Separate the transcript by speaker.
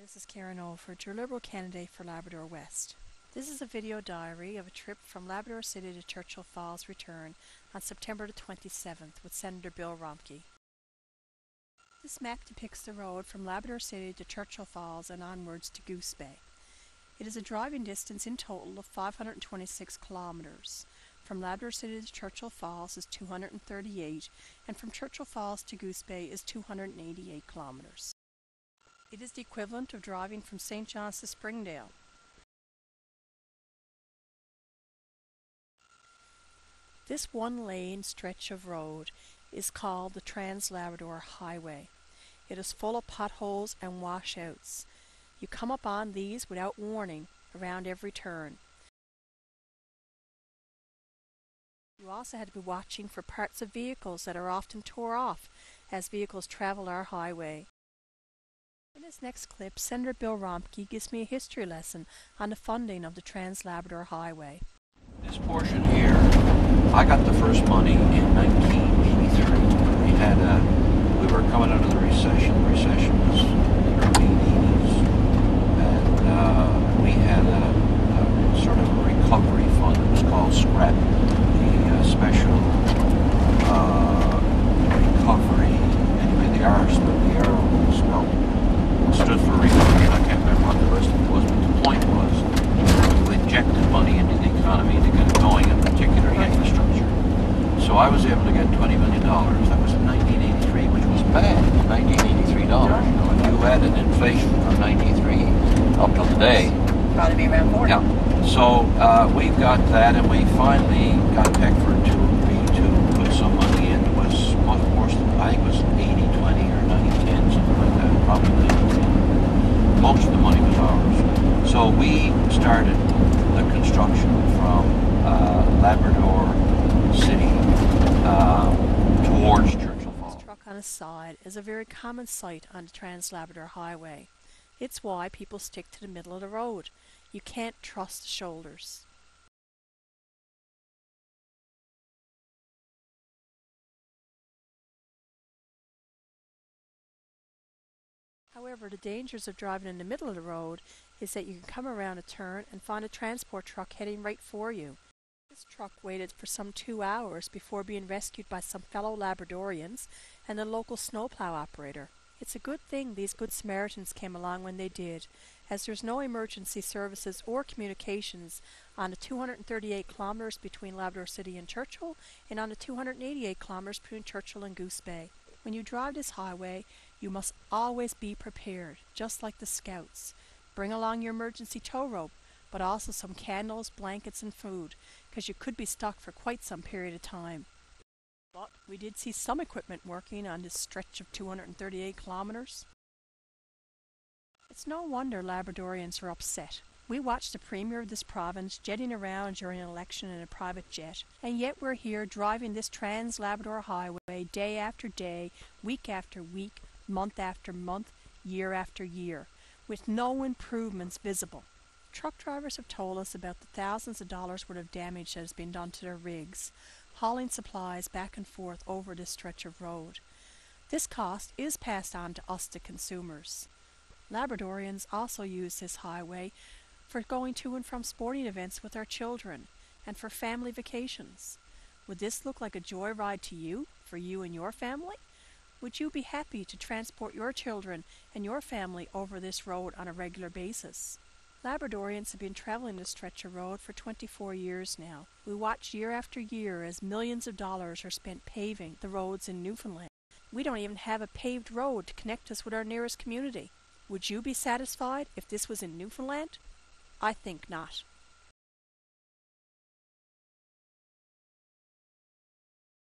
Speaker 1: this is Karen Olford, your Liberal candidate for Labrador West. This is a video diary of a trip from Labrador City to Churchill Falls return on September the 27th with Senator Bill Rompke. This map depicts the road from Labrador City to Churchill Falls and onwards to Goose Bay. It is a driving distance in total of 526 kilometers. From Labrador City to Churchill Falls is 238, and from Churchill Falls to Goose Bay is 288 kilometers. It is the equivalent of driving from St. John's to Springdale. This one-lane stretch of road is called the Trans Labrador Highway. It is full of potholes and washouts. You come up on these without warning around every turn. You also had to be watching for parts of vehicles that are often tore off as vehicles travel our highway. In this next clip, Senator Bill Rompke gives me a history lesson on the funding of the Trans Labrador Highway.
Speaker 2: This portion here, I got the first money in 1983. We were coming out of the recession. The recession was early 80s, and we had a sort of a recovery fund that was called SCRAP, the Special Recovery. Anyway, the R stood for recovery, and I can't remember what the rest of it was, but the point was we injected money into the economy to get it going, in particular infrastructure. So I was able to get $20 million. That was in 1983, which was bad. $1983, you know, if you added inflation from 93 up till today.
Speaker 3: Probably be around 40.
Speaker 2: Yeah. So we got that, and we finally got Peckford to agree to put some money in. It was much worse than, I think it was 80-20 or 90-10, something like that. Probably 90-10. Most of the money was ours. So we started the construction from Labrador City towards Churchill Falls.
Speaker 1: This truck on its side is a very common sight on the Trans Labrador Highway. It's why people stick to the middle of the road. You can't trust the shoulders. However, the dangers of driving in the middle of the road is that you can come around a turn and find a transport truck heading right for you. This truck waited for some 2 hours before being rescued by some fellow Labradorians and a local snowplow operator. It's a good thing these Good Samaritans came along when they did, as there's no emergency services or communications on the 238 kilometers between Labrador City and Churchill, and on the 288 kilometers between Churchill and Goose Bay. When you drive this highway, you must always be prepared, just like the Scouts. Bring along your emergency tow rope, but also some candles, blankets, and food, because you could be stuck for quite some period of time. But we did see some equipment working on this stretch of 238 kilometers. It's no wonder Labradorians are upset. We watched the Premier of this province jetting around during an election in a private jet, and yet we're here driving this Trans Labrador Highway day after day, week after week, month after month, year after year, with no improvements visible. Truck drivers have told us about the thousands of dollars worth of damage that has been done to their rigs, hauling supplies back and forth over this stretch of road. This cost is passed on to us, the consumers. Labradorians also use this highway for going to and from sporting events with our children, and for family vacations. Would this look like a joyride to you, for you and your family? Would you be happy to transport your children and your family over this road on a regular basis? Labradorians have been traveling this stretch of road for 24 years now. We watch year after year as millions of dollars are spent paving the roads in Newfoundland. We don't even have a paved road to connect us with our nearest community. Would you be satisfied if this was in Newfoundland? I think not.